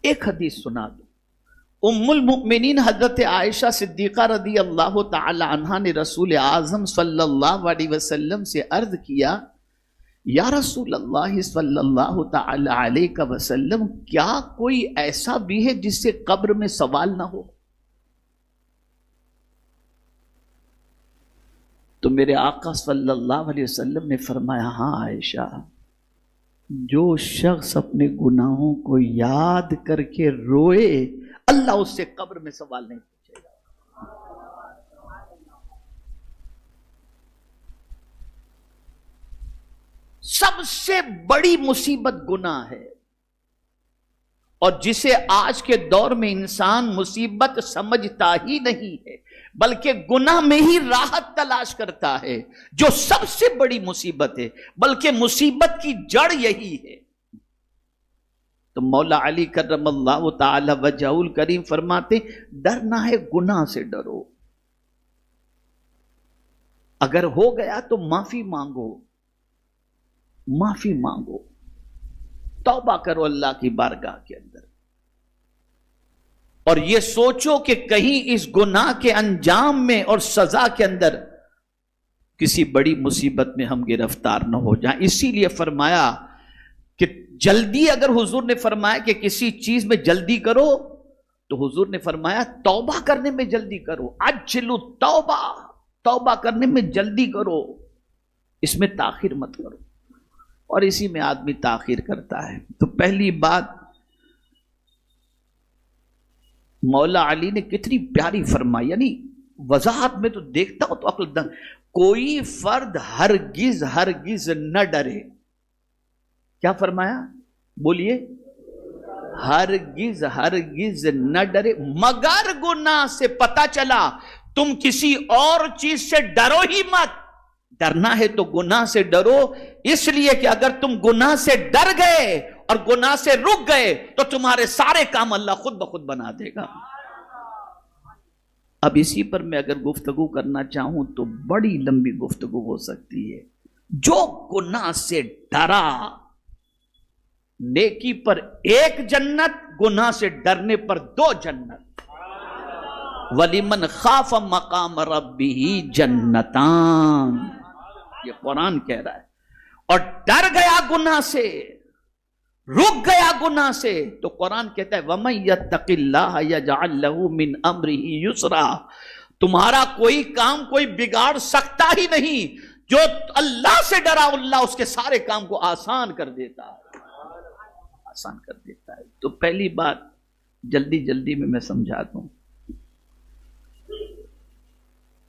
ایک حدیث سنا دو. ام المؤمنین حضرت عائشہ صدیقہ رضی اللہ تعالی عنہا نے رسول اعظم صلی اللہ علیہ وسلم سے عرض کیا یا رسول اللہ صلی اللہ تعالی علیہ وسلم کیا کوئی ایسا بھی ہے جس سے قبر میں سوال نہ ہو؟ تو میرے آقا صلی اللہ علیہ وسلم نے فرمایا ہاں عائشہ، جو شخص اپنے گناہوں کو یاد کر کے روئے اللہ اس سے قبر میں سوال نہیں پوچھے گا. سب سے بڑی مصیبت گناہ ہے، اور جسے آج کے دور میں انسان مصیبت سمجھتا ہی نہیں ہے بلکہ گناہ میں ہی راحت تلاش کرتا ہے، جو سب سے بڑی مصیبت ہے، بلکہ مصیبت کی جڑ یہی ہے. تو مولا علی کرم اللہ تعالی وجہہ الکریم فرماتے ڈرنا ہے گناہ سے ڈرو، اگر ہو گیا تو معافی مانگو، معافی مانگو، توبہ کرو اللہ کی بارگاہ کے اندر، اور یہ سوچو کہ کہیں اس گناہ کے انجام میں اور سزا کے اندر کسی بڑی مصیبت میں ہم گرفتار نہ ہو جائیں. اسی لیے فرمایا کہ جلدی، اگر حضور نے فرمایا کہ کسی چیز میں جلدی کرو تو حضور نے فرمایا توبہ کرنے میں جلدی کرو. اجلو توبہ، توبہ کرنے میں جلدی کرو، اس میں تاخیر مت کرو. اور اسی میں آدمی تاخیر کرتا ہے. تو پہلی بات مولا علی نے کتنی پیاری فرمائی، یعنی وضاحت میں تو دیکھتا ہوں تو عقل دنگ. کوئی فرد ہرگز ہرگز نہ ڈرے. کیا فرمایا؟ بولیے. ہرگز ہرگز نہ ڈرے مگر گناہ سے. پتا چلا تم کسی اور چیز سے ڈرو ہی مت. ڈرنا ہے تو گناہ سے ڈرو، اس لیے کہ اگر تم گناہ سے ڈر گئے اور گناہ سے رک گئے تو تمہارے سارے کام اللہ خود بخود بنا دے گا. اب اسی پر میں اگر گفتگو کرنا چاہوں تو بڑی لمبی گفتگو ہو سکتی ہے. جو گناہ سے ڈرا، نیکی پر ایک جنت، گناہ سے ڈرنے پر 2 جنت. وَلِمَنْ خَافَ مَقَامَ رَبِّهِ جَنَّتَانِ، یہ قرآن کہہ رہا ہے. اور ڈر گیا گناہ سے، رک گیا گناہ سے، تو قرآن کہتا ہے وَمَن يَتَّقِ اللَّهَ يَجْعَلْ لَهُ مِنْ أَمْرِهِ يُسْرًا. تمہارا کوئی کام کوئی بگاڑ سکتا ہی نہیں. جو اللہ سے ڈرا اللہ اس کے سارے کام کو آسان کر دیتا ہے، آسان کر دیتا ہے. تو پہلی بات جلدی جلدی میں سمجھا دوں،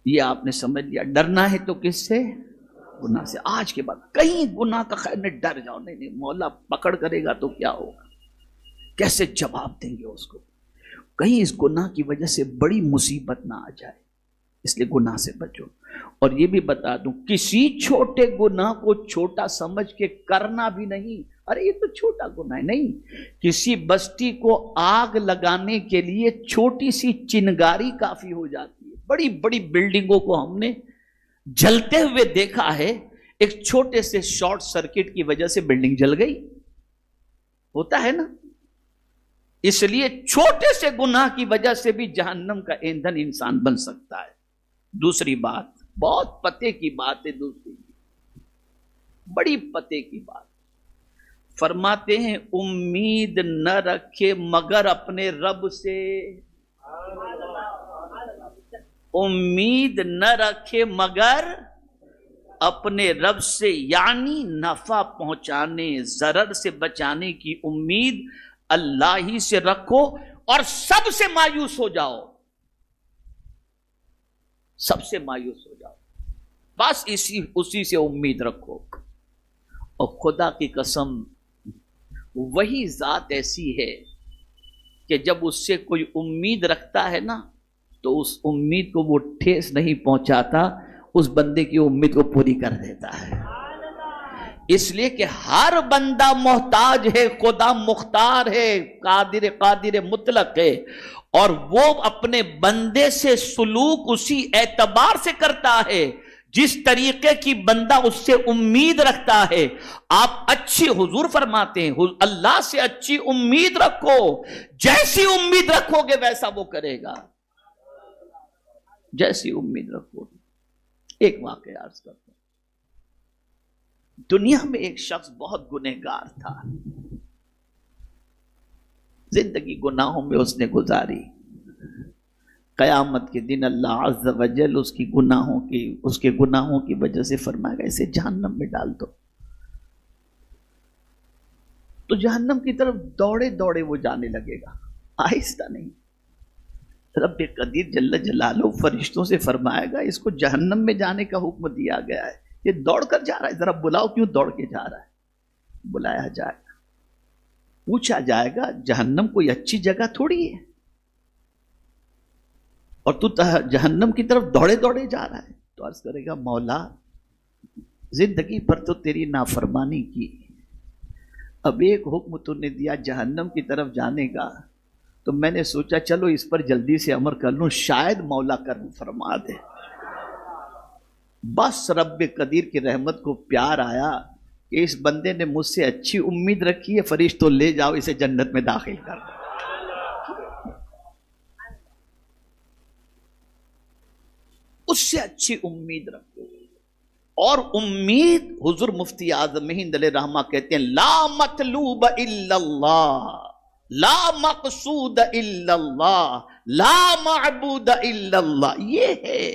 یہ آپ نے سمجھ لیا. ڈرنا ہے تو کس سے؟ گناہ سے. آج کے بعد کہیں گناہ کا خیر نہیں، ڈر جاؤ، نہیں نہیں مولا پکڑ کرے گا تو کیا ہوگا، کیسے جواب دیں گے اس کو. کہیں اس گناہ کی وجہ سے بڑی مصیبت نہ آ جائے، اس لیے گناہ سے بچو. اور یہ بھی بتا دوں کسی چھوٹے گناہ کو چھوٹا سمجھ کے کرنا بھی نہیں. ارے یہ تو چھوٹا گناہ ہے، نہیں. کسی بستی کو آگ لگانے کے لیے چھوٹی سی چنگاری کافی ہو جاتی ہے. بڑی بڑی بلڈنگوں کو ہم نے جلتے ہوئے دیکھا ہے، ایک چھوٹے سے شارٹ سرکٹ کی وجہ سے بلڈنگ جل گئی. ہوتا ہے نا. اس لیے چھوٹے سے گناہ کی وجہ سے بھی جہنم کا ایندھن انسان بن سکتا ہے. دوسری بات بہت پتے کی بات ہے، دوسری بڑی پتے کی بات. فرماتے ہیں امید نہ رکھے مگر اپنے رب سے. امید نہ رکھے مگر اپنے رب سے، یعنی نفع پہنچانے ضرر سے بچانے کی امید اللہ ہی سے رکھو، اور سب سے مایوس ہو جاؤ، سب سے مایوس ہو جاؤ، بس اسی سے امید رکھو. اور خدا کی قسم وہی ذات ایسی ہے کہ جب اس سے کوئی امید رکھتا ہے نا تو اس امید کو وہ ٹھیس نہیں پہنچاتا، اس بندے کی امید کو پوری کر دیتا ہے. اس لیے کہ ہر بندہ محتاج ہے، خدا مختار ہے، قادر مطلق ہے، اور وہ اپنے بندے سے سلوک اسی اعتبار سے کرتا ہے جس طریقے کی بندہ اس سے امید رکھتا ہے، آپ اچھی، حضور فرماتے ہیں اللہ سے اچھی امید رکھو، جیسی امید رکھو گے ویسا وہ کرے گا، جیسی امید رکھو گے۔ ایک واقعہ عرض کرتا ہوں، دنیا میں ایک شخص بہت گنہگار تھا، زندگی گناہوں میں اس نے گزاری، قیامت کے دن اللہ عز و جل اس کے گناہوں کی وجہ سے فرمائے گا اسے جہنم میں ڈال دو۔ تو جہنم کی طرف دوڑے دوڑے وہ جانے لگے گا، آہستہ نہیں۔ رب قدیر جل جلالہ فرشتوں سے فرمائے گا اس کو جہنم میں جانے کا حکم دیا گیا ہے، یہ دوڑ کر جا رہا ہے، ذرا بلاؤ کیوں دوڑ کے جا رہا ہے۔ بلایا جائے گا، پوچھا جائے گا جہنم کوئی اچھی جگہ تھوڑی ہے، اور تو جہنم کی طرف دوڑے دوڑے جا رہا ہے۔ تو عرض کرے گا مولا زندگی پر تو تیری نافرمانی کی، اب ایک حکم تو نے دیا جہنم کی طرف جانے کا، تو میں نے سوچا چلو اس پر جلدی سے عمل کر لوں، شاید مولا کرم فرما دے۔ بس رب قدیر کی رحمت کو پیار آیا کہ اس بندے نے مجھ سے اچھی امید رکھی ہے، فرشتوں لے جاؤ اسے جنت میں داخل کر دو۔ اس سے اچھی امید رکھو، اور امید حضور مفتی اعظم ہند علیہ رحمہ کہتے ہیں لا مطلوب الا اللہ، لا مقصود الا اللہ، لا معبود الا اللہ۔ یہ ہے،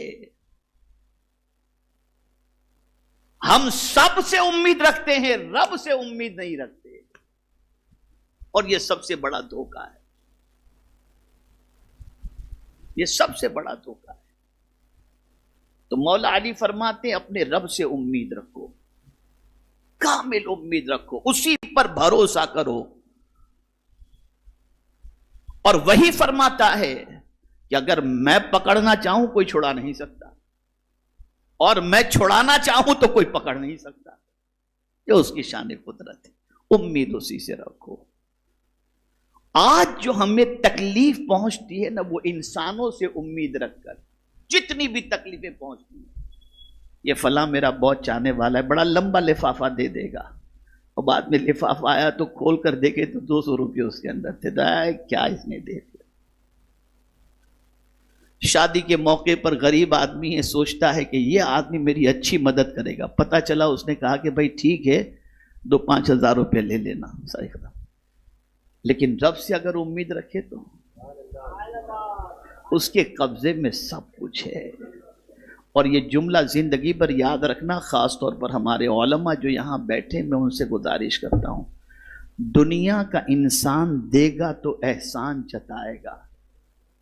ہم سب سے امید رکھتے ہیں، رب سے امید نہیں رکھتے، اور یہ سب سے بڑا دھوکہ ہے، یہ سب سے بڑا دھوکہ ہے۔ تو مولا علی فرماتے ہیں اپنے رب سے امید رکھو، کامل امید رکھو، اسی پر بھروسہ کرو، اور وہی فرماتا ہے کہ اگر میں پکڑنا چاہوں کوئی چھڑا نہیں سکتا، اور میں چھڑانا چاہوں تو کوئی پکڑ نہیں سکتا، یہ اس کی شان قدرت ہے، امید اسی سے رکھو۔ آج جو ہمیں تکلیف پہنچتی ہے نا، وہ انسانوں سے امید رکھ کر جتنی بھی تکلیفیں پہنچتی ہیں، یہ فلاں میرا بہت چاہنے والا ہے، بڑا لمبا لفافہ دے دے گا، اور بعد میں لفافہ آیا تو کھول کر دیکھے تو 200 روپے اس کے اندر تھے، کیا اس نے دے دیا۔ شادی کے موقع پر غریب آدمی ہے، سوچتا ہے کہ یہ آدمی میری اچھی مدد کرے گا، پتہ چلا اس نے کہا کہ بھائی ٹھیک ہے 2-5 ہزار روپے لے لینا، صحیح خدا۔ لیکن رب سے اگر امید رکھے تو اس کے قبضے میں سب کچھ ہے۔ اور یہ جملہ زندگی پر یاد رکھنا، خاص طور پر ہمارے علماء جو یہاں بیٹھے، میں ان سے گزارش کرتا ہوں، دنیا کا انسان دے گا تو احسان جتائے گا،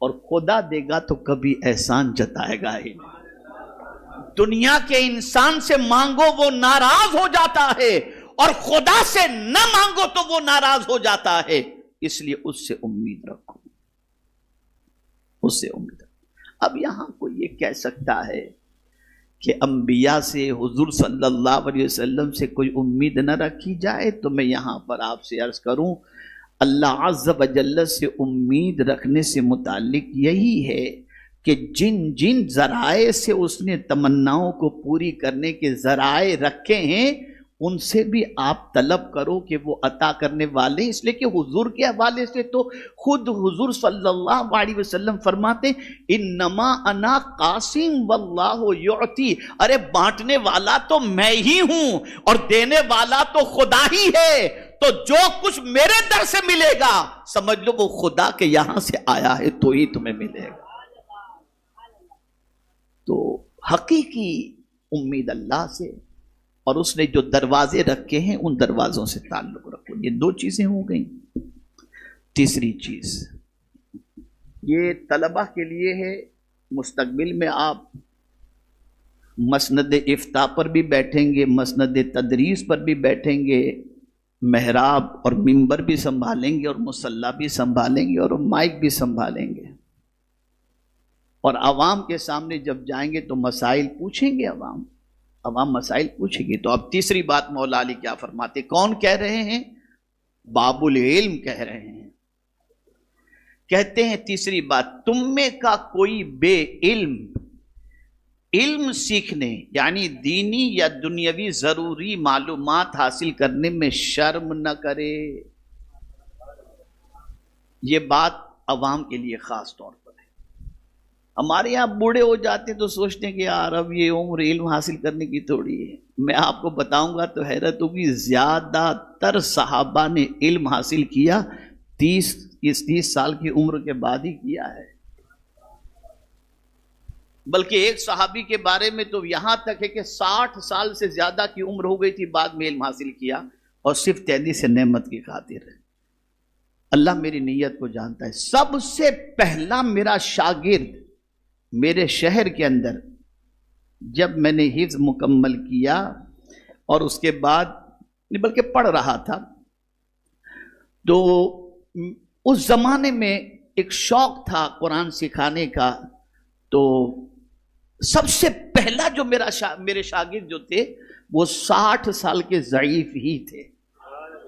اور خدا دے گا تو کبھی احسان جتائے گا ہی نہیں۔ دنیا کے انسان سے مانگو وہ ناراض ہو جاتا ہے، اور خدا سے نہ مانگو تو وہ ناراض ہو جاتا ہے، اس لیے اس سے امید رکھو، اس سے امید رکھو۔ اب یہاں کوئی یہ کہہ سکتا ہے کہ انبیاء سے، حضور صلی اللہ علیہ وسلم سے کوئی امید نہ رکھی جائے، تو میں یہاں پر آپ سے عرض کروں اللہ عز و جل سے امید رکھنے سے متعلق یہی ہے کہ جن جن ذرائع سے اس نے تمناؤں کو پوری کرنے کے ذرائع رکھے ہیں ان سے بھی آپ طلب کرو کہ وہ عطا کرنے والے، اس لیے کہ حضور کے حوالے سے تو خود حضور صلی اللہ علیہ وسلم فرماتے انما انا قاسم واللہ یعطی، ارے بانٹنے والا تو میں ہی ہوں اور دینے والا تو خدا ہی ہے، تو جو کچھ میرے در سے ملے گا سمجھ لو وہ خدا کے یہاں سے آیا ہے تو ہی تمہیں ملے گا۔ تو حقیقی امید اللہ سے، اور اس نے جو دروازے رکھے ہیں ان دروازوں سے تعلق رکھو۔ یہ 2 چیزیں ہو گئیں۔ تیسری چیز یہ طلبہ کے لیے ہے، مستقبل میں آپ مسند افتاء پر بھی بیٹھیں گے، مسند تدریس پر بھی بیٹھیں گے، محراب اور منبر بھی سنبھالیں گے، اور مصلی بھی سنبھالیں گے، اور مائک بھی سنبھالیں گے، اور عوام کے سامنے جب جائیں گے تو مسائل پوچھیں گے، عوام مسائل پوچھیں گے۔ تو اب تیسری بات مولا علی کیا فرماتے، کون کہہ رہے ہیں؟ باب العلم کہہ رہے ہیں۔ کہتے ہیں تیسری بات، تم میں کا کوئی بے علم علم سیکھنے یعنی دینی یا دنیاوی ضروری معلومات حاصل کرنے میں شرم نہ کرے. یہ بات عوام کے لیے خاص طور پر ہے. ہمارے یہاں بوڑھے ہو جاتے ہیں تو سوچتے ہیں کہ یار اب یہ عمر علم حاصل کرنے کی تھوڑی ہے. میں آپ کو بتاؤں گا تو حیرت ہوگی، زیادہ تر صحابہ نے علم حاصل کیا 30 سال کی عمر کے بعد ہی کیا ہے. بلکہ ایک صحابی کے بارے میں تو یہاں تک ہے کہ 60 سال سے زیادہ کی عمر ہو گئی تھی، بعد میں علم حاصل کیا، اور صرف تحدید سے نعمت کی خاطر. اللہ میری نیت کو جانتا ہے. سب سے پہلا میرا شاگرد میرے شہر کے اندر جب میں نے حفظ مکمل کیا اور اس کے بعد بلکہ پڑھ رہا تھا، تو اس زمانے میں ایک شوق تھا قرآن سکھانے کا. تو سب سے پہلا جو میرے شاگرد جو تھے وہ 60 سال کے ضعیف ہی تھے.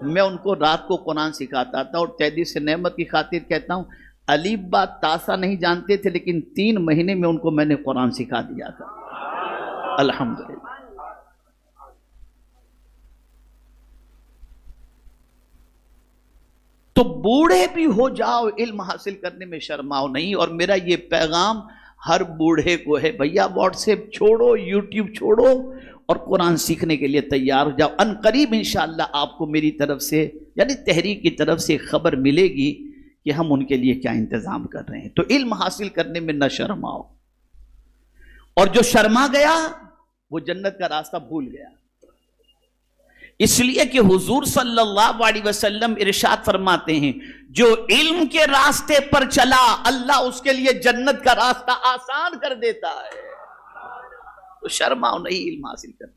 میں ان کو رات کو قرآن سکھاتا تھا، اور تحدید سے نعمت کی خاطر کہتا ہوں، الف با تاسا نہیں جانتے تھے، لیکن 3 مہینے میں ان کو میں نے قرآن سکھا دیا تھا. الحمدللہ. تو بوڑھے بھی ہو جاؤ، علم حاصل کرنے میں شرماؤ نہیں. اور میرا یہ پیغام ہر بوڑھے کو ہے، بھیا واٹس ایپ چھوڑو، یوٹیوب چھوڑو، اور قرآن سیکھنے کے لیے تیار ہو جاؤ. ان قریب انشاءاللہ آپ کو میری طرف سے یعنی تحریک کی طرف سے خبر ملے گی کہ ہم ان کے لیے کیا انتظام کر رہے ہیں. تو علم حاصل کرنے میں نہ شرماؤ. اور جو شرما گیا وہ جنت کا راستہ بھول گیا. اس لیے کہ حضور صلی اللہ علیہ وسلم ارشاد فرماتے ہیں، جو علم کے راستے پر چلا اللہ اس کے لیے جنت کا راستہ آسان کر دیتا ہے. تو شرماؤ نہیں علم حاصل کرنے.